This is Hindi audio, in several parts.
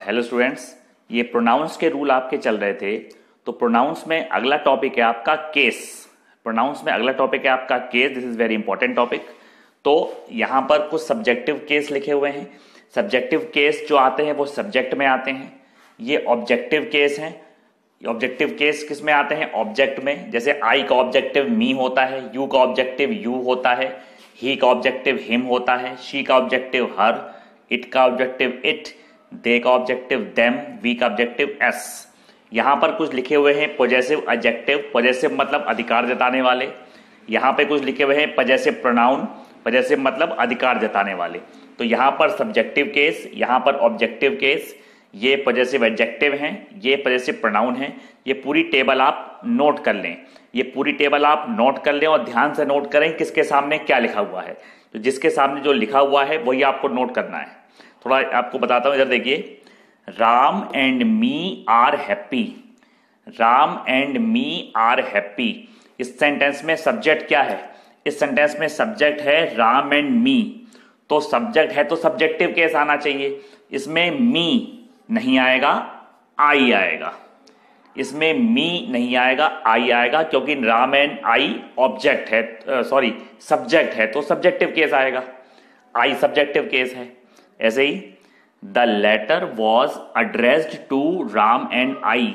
हेलो स्टूडेंट्स, ये प्रोनाउंस के रूल आपके चल रहे थे। तो प्रोनाउंस में अगला टॉपिक है आपका केस। प्रोनाउंस में अगला टॉपिक है आपका case. This is very important topic. तो यहां पर कुछ सब्जेक्टिव केस लिखे हुए हैं। सब्जेक्टिव केस जो आते हैं वो सब्जेक्ट में आते हैं। ये ऑब्जेक्टिव केस हैं। ऑब्जेक्टिव केस किस में आते हैं? ऑब्जेक्ट में। जैसे आई का ऑब्जेक्टिव मी होता है, यू का ऑब्जेक्टिव यू होता है, ही का ऑब्जेक्टिव हिम होता है, शी का ऑब्जेक्टिव हर, इट का ऑब्जेक्टिव इट, दे का ऑब्जेक्टिव देम, वी का ऑब्जेक्टिव एस। यहां पर कुछ लिखे हुए हैं पॉजेसिव एडजेक्टिव। पॉजेसिव मतलब अधिकार जताने वाले। यहां पे कुछ लिखे हुए हैं पॉजेसिव प्रोनाउन। पॉजेसिव मतलब अधिकार जताने वाले। तो यहां पर सब्जेक्टिव केस, यहां पर ऑब्जेक्टिव केस, ये पॉजेसिव एडजेक्टिव हैं, ये पॉजेसिव प्रोनाउन हैं। ये पूरी टेबल आप नोट कर लें। ये पूरी टेबल आप नोट कर लें और ध्यान से नोट करें किसके सामने क्या लिखा हुआ है। तो जिसके सामने जो लिखा हुआ है वही आपको नोट करना है। थोड़ा आपको बताता हूं, इधर देखिए। Ram and me are happy. Ram and me are happy. इस सेंटेंस में सब्जेक्ट क्या है? इस सेंटेंस में सब्जेक्ट है राम एंड मी। तो सब्जेक्ट है तो सब्जेक्टिव केस आना चाहिए। इसमें मी नहीं आएगा, आई आएगा। इसमें मी नहीं आएगा, आई आएगा, क्योंकि राम एंड आई ऑब्जेक्ट है, सॉरी सब्जेक्ट है, तो सब्जेक्टिव केस आएगा। आई सब्जेक्टिव केस है। ऐसे ही the letter was addressed to Ram and I.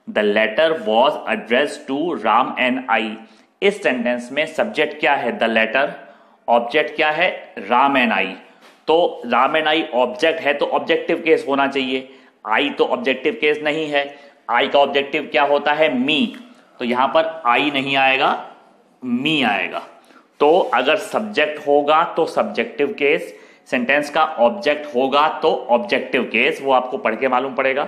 The letter was addressed to Ram and I. इस सेंटेंस में सब्जेक्ट क्या है? The letter. ऑब्जेक्ट क्या है? राम एंड आई। तो राम एंड आई ऑब्जेक्ट है तो ऑब्जेक्टिव केस होना चाहिए। आई तो ऑब्जेक्टिव केस नहीं है। आई का ऑब्जेक्टिव क्या होता है? मी। तो यहां पर आई नहीं आएगा, मी आएगा। तो अगर सब्जेक्ट होगा तो सब्जेक्टिव केस, सेंटेंस का ऑब्जेक्ट होगा तो ऑब्जेक्टिव केस। वो आपको पढ़ के मालूम पड़ेगा।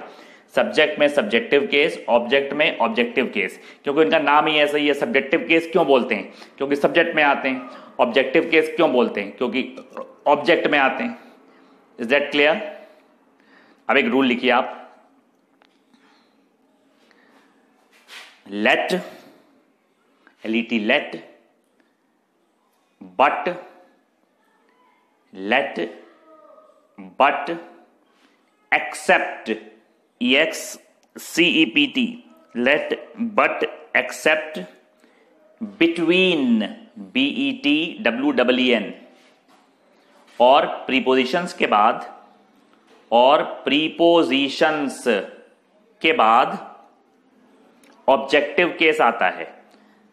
सब्जेक्ट में सब्जेक्टिव केस, ऑब्जेक्ट में ऑब्जेक्टिव केस, क्योंकि उनका नाम ही ऐसा ही है। सब्जेक्टिव केस क्यों बोलते हैं? क्योंकि सब्जेक्ट में आते हैं। ऑब्जेक्टिव केस क्यों बोलते हैं? क्योंकि ऑब्जेक्ट में आते हैं। Is that clear? अब एक रूल लिखिए आप। Let, L-E-T, let, but, let, but, except, E-X-C-E-P-T, let, but, except, between, B-E-T-W-E-N, और प्रीपोजिशंस के बाद, और प्रीपोजिशंस के बाद ऑब्जेक्टिव केस आता है।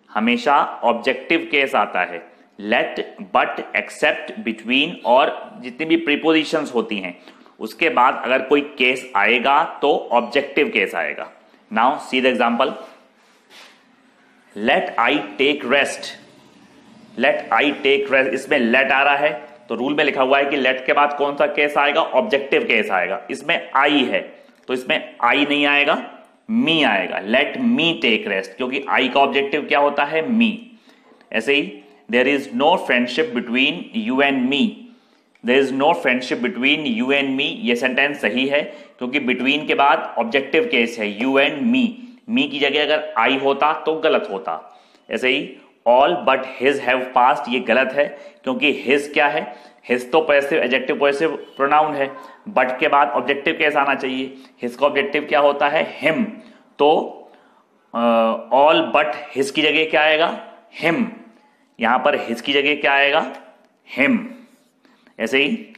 हमेशा ऑब्जेक्टिव केस आता है। लेट, बट, एक्सेप्ट, बिटवीन और जितनी भी प्रीपोजिशंस होती हैं उसके बाद अगर कोई केस आएगा तो ऑब्जेक्टिव केस आएगा। Now see the example. Let I take rest. Let I take rest, इसमें लेट आ रहा है तो रूल में लिखा हुआ है कि लेट के बाद कौन सा केस आएगा? ऑब्जेक्टिव केस आएगा। इसमें आई है तो इसमें आई नहीं आएगा, मी आएगा। लेट मी टेक रेस्ट, क्योंकि आई का ऑब्जेक्टिव क्या होता है? मी। ऐसे ही there is no friendship between you and me. There is no friendship between you and me. ये सेंटेंस सही है क्योंकि बिटवीन के बाद ऑब्जेक्टिव केस है, यू एंड मी। मी की जगह अगर आई होता तो गलत होता। ऐसे ही all but his have passed, ये गलत है क्योंकि हिज क्या है? हिज तो पॉजेसिव एडजेक्टिव पॉजेसिव प्रोनाउन है। बट के बाद ऑब्जेक्टिव केस आना चाहिए। हिज का ऑब्जेक्टिव क्या होता है? हिम। तो ऑल बट हिज की जगह क्या आएगा? हिम। यहां पर हिज की जगह क्या आएगा? हिम। ऐसे ही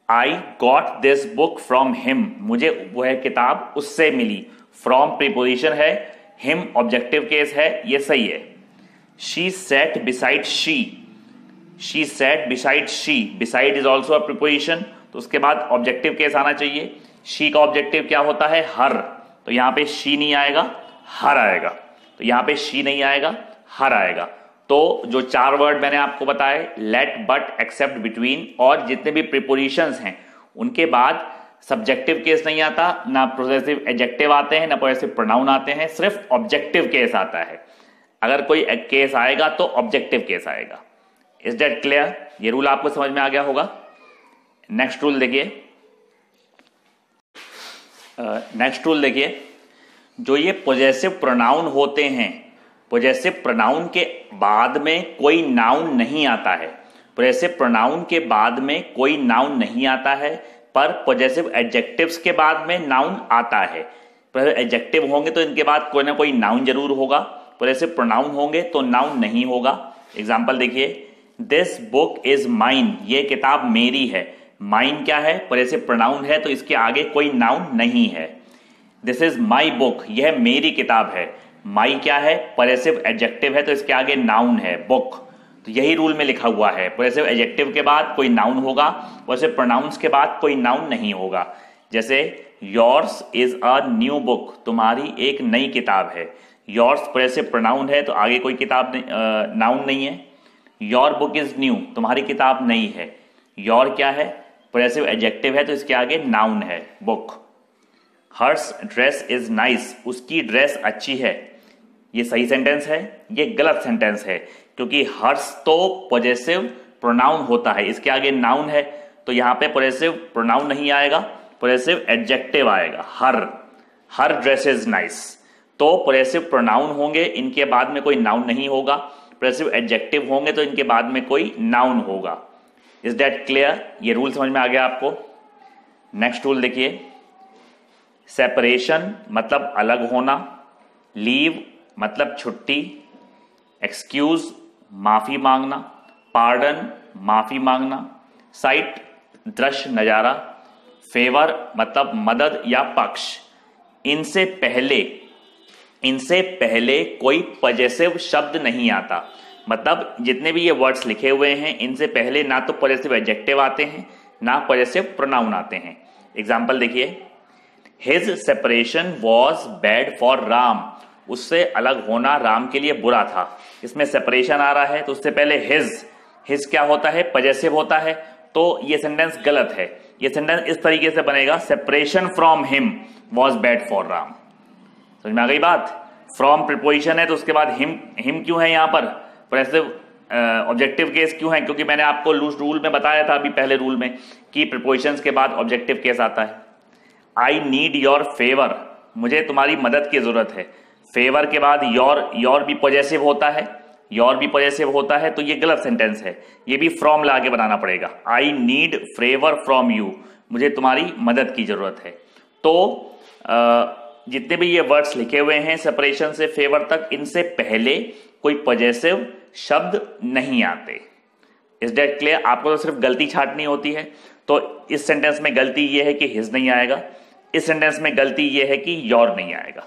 I got this book from him, मुझे वह किताब उससे मिली। फ्रॉम प्रीपोजिशन है, हिम ऑब्जेक्टिव केस है, ये सही है। She sat beside she. She sat beside she, beside is also a preposition, तो उसके बाद ऑब्जेक्टिव केस आना चाहिए। शी का ऑब्जेक्टिव क्या होता है? हर। तो यहां पे शी नहीं आएगा, हर आएगा। तो यहां पे शी नहीं आएगा, हर आएगा। तो जो चार वर्ड मैंने आपको बताए, लेट, बट, एक्सेप्ट, बिटवीन और जितने भी प्रीपोजिशंस हैं उनके बाद सब्जेक्टिव केस नहीं आता, ना पॉजेसिव एडजेक्टिव आते हैं, ना पॉजेसिव प्रोनाउन आते हैं, सिर्फ ऑब्जेक्टिव केस आता है। अगर कोई केस आएगा तो ऑब्जेक्टिव केस आएगा। Is that clear? ये रूल आपको समझ में आ गया होगा। नेक्स्ट रूल देखिए। नेक्स्ट रूल देखिए। जो ये पॉजेसिव प्रोनाउन होते हैं, पॉजेसिव प्रोनाउन के बाद में कोई नाउन नहीं आता है। पॉजेसिव प्रोनाउन के बाद में कोई नाउन नहीं आता है पर पॉजेसिव एडजेक्टिव्स के बाद में नाउन आता है। पर एडजेक्टिव होंगे तो इनके बाद कोई ना कोई नाउन जरूर होगा, पॉजेसिव प्रोनाउन होंगे तो नाउन नहीं होगा। एग्जाम्पल देखिए, दिस बुक इज माइन, ये किताब मेरी है। माइन क्या है? पॉजेसिव प्रोनाउन है तो इसके आगे कोई नाउन नहीं है। दिस इज माई बुक, यह मेरी किताब है। माई क्या है? पॉजेसिव एडजेक्टिव है तो इसके आगे नाउन है, बुक। तो यही रूल में लिखा हुआ है, पॉजेसिव एडजेक्टिव के बाद कोई नाउन होगा, पॉजेसिव प्रोनाउंस के बाद कोई नाउन नहीं होगा। जैसे yours is a new book, तुम्हारी एक नई किताब है। योर्स पॉजेसिव प्रोनाउन है तो आगे कोई किताब नाउन नहीं है। योर बुक इज न्यू, तुम्हारी किताब नई है। योर क्या है? पॉजेसिव एडजेक्टिव है तो इसके आगे नाउन है, book. Hers dress is nice, उसकी ड्रेस अच्छी है। ये सही सेंटेंस है, ये गलत सेंटेंस है, क्योंकि हर्स तो पॉजेसिव प्रोनाउन होता है, इसके आगे नाउन है, तो यहां पे पॉजेसिव प्रोनाउन नहीं आएगा, पॉजेसिव एडजेक्टिव आएगा। हर ड्रेस इज नाइस, तो पॉजेसिव प्रोनाउन होंगे, इनके बाद में कोई नाउन नहीं होगा। पॉजेसिव एडजेक्टिव होंगे तो इनके बाद में कोई नाउन होगा। Is that clear? ये रूल समझ में आ गया आपको? नेक्स्ट रूल देखिए, सेपरेशन मतलब अलग होना, लीव मतलब छुट्टी, एक्सक्यूज माफी मांगना, पार्डन माफी मांगना, साइट दृश्य नजारा, फेवर मतलब मदद या पक्ष। इनसे पहले कोई पॉजेसिव शब्द नहीं आता। मतलब जितने भी ये वर्ड्स लिखे हुए हैं इनसे पहले ना तो पॉजेसिव एडजेक्टिव आते हैं ना पॉजेसिव प्रोनाउन आते हैं। एग्जाम्पल देखिए, his separation was bad for Ram, उससे अलग होना राम के लिए बुरा था। इसमें सेपरेशन आ रहा है तो उससे पहले हिज क्या होता है? पॉजेसिव होता है, तो ये सेंटेंस गलत है। ये सेंटेंस इस तरीके से बनेगा, separation from him was bad for Ram. समझ में आ गई बात? फ्रॉम प्रीपोजिशन है तो उसके बाद हिम क्यों है यहाँ पर? पॉजेसिव ऑब्जेक्टिव केस क्यों है? क्योंकि मैंने आपको रूल में बताया था अभी पहले रूल में कि प्रीपोजिशंस के बाद ऑब्जेक्टिव केस आता है। आई नीड योर फेवर, मुझे तुम्हारी मदद की जरूरत है। फेवर के बाद योर भी पॉजेसिव होता है, तो ये गलत सेंटेंस है, ये भी फ्रॉम ला के बनाना पड़ेगा। I need favour from you, मुझे तुम्हारी मदद की जरूरत है। तो जितने भी ये वर्ड्स लिखे हुए हैं सेपरेशन से फेवर तक, इनसे पहले कोई पॉजेसिव शब्द नहीं आते। Is that clear? आपको तो सिर्फ गलती छांटनी होती है। तो इस सेंटेंस में गलती ये है कि हिज नहीं आएगा, इस सेंटेंस में गलती ये है कि योर नहीं आएगा।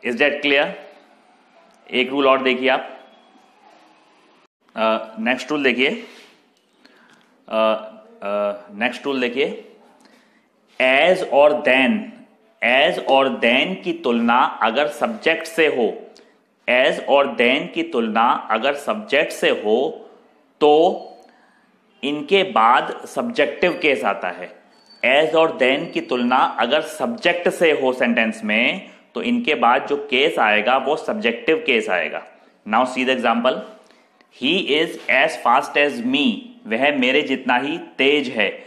Is that clear? एक रूल और देखिए आप, नेक्स्ट रूल देखिए, एज और देन की तुलना अगर सब्जेक्ट से हो, तो इनके बाद सब्जेक्टिव केस आता है। एज और देन की तुलना अगर सब्जेक्ट से हो सेंटेंस में, तो इनके बाद जो केस आएगा वो सब्जेक्टिव केस आएगा। Now see the example, he is as fast as me, वह मेरे जितना ही तेज है।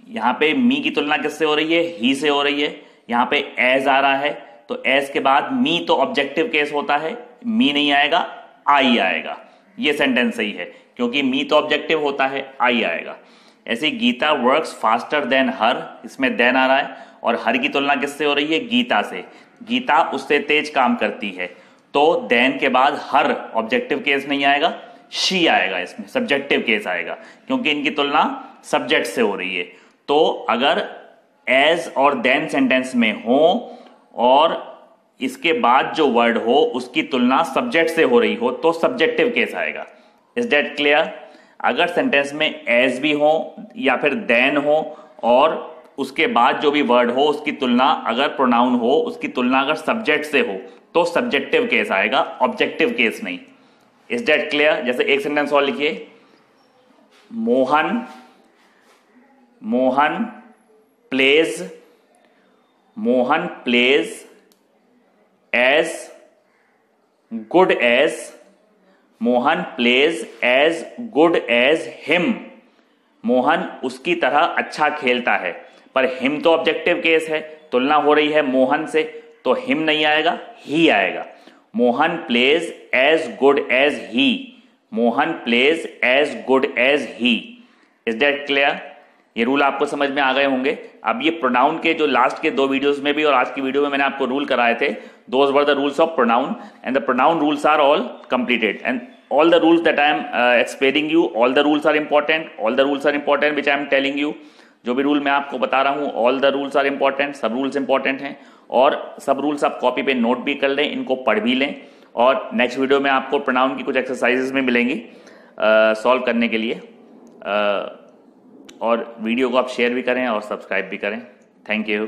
यहां पे मी की तुलना किससे हो रही है? ही से हो रही है। यहां पे एज आ रहा है, तो एज के बाद मी तो ऑब्जेक्टिव केस होता है, मी नहीं आएगा, आई आएगा। ये सेंटेंस सही है, क्योंकि मी तो ऑब्जेक्टिव होता है, आई आएगा। ऐसे गीता वर्क्स फास्टर देन हर, इसमें देन आ रहा है, और हर की तुलना किससे हो रही है? गीता से। गीता उससे तेज काम करती है, तो देन के बाद हर ऑब्जेक्टिव केस नहीं आएगा, शी आएगा, इसमें सब्जेक्टिव केस आएगा, क्योंकि इनकी तुलना सब्जेक्ट से हो रही है। तो अगर एज और देन सेंटेंस में हो और इसके बाद जो वर्ड हो उसकी तुलना सब्जेक्ट से हो रही हो, तो सब्जेक्टिव केस आएगा। Is that clear? अगर सेंटेंस में एज भी हो या फिर देन हो और उसके बाद जो भी वर्ड हो उसकी तुलना अगर प्रोनाउन हो, उसकी तुलना अगर सब्जेक्ट से हो, तो सब्जेक्टिव केस आएगा, ऑब्जेक्टिव केस नहीं। Is that clear? जैसे एक सेंटेंस और लिखिए, Mohan plays as good as him, Mohan उसकी तरह अच्छा खेलता है। पर हिम तो ऑब्जेक्टिव केस है, तुलना हो रही है मोहन से, तो हिम नहीं आएगा, ही आएगा। Mohan plays as good as he, Mohan plays as good as he. Is that clear? ये रूल आपको समझ में आ गए होंगे। अब ये प्रोनाउन के जो लास्ट के 2 वीडियोस में भी और आज की वीडियो में मैंने आपको रूल कराए थे, those were the rules of pronoun and the pronoun rules are all completed and all the rules that I am explaining you, all the rules are important which I am telling you। जो भी रूल मैं आपको बता रहा हूँ, all the rules are important, सब रूल्स इंपॉर्टेंट हैं और सब रूल्स आप कॉपी पे नोट भी कर लें, इनको पढ़ भी लें और नेक्स्ट वीडियो में आपको प्रोनाउन की कुछ एक्सरसाइजेस में मिलेंगी सॉल्व करने के लिए। और वीडियो को आप शेयर भी करें और सब्सक्राइब भी करें। Thank you.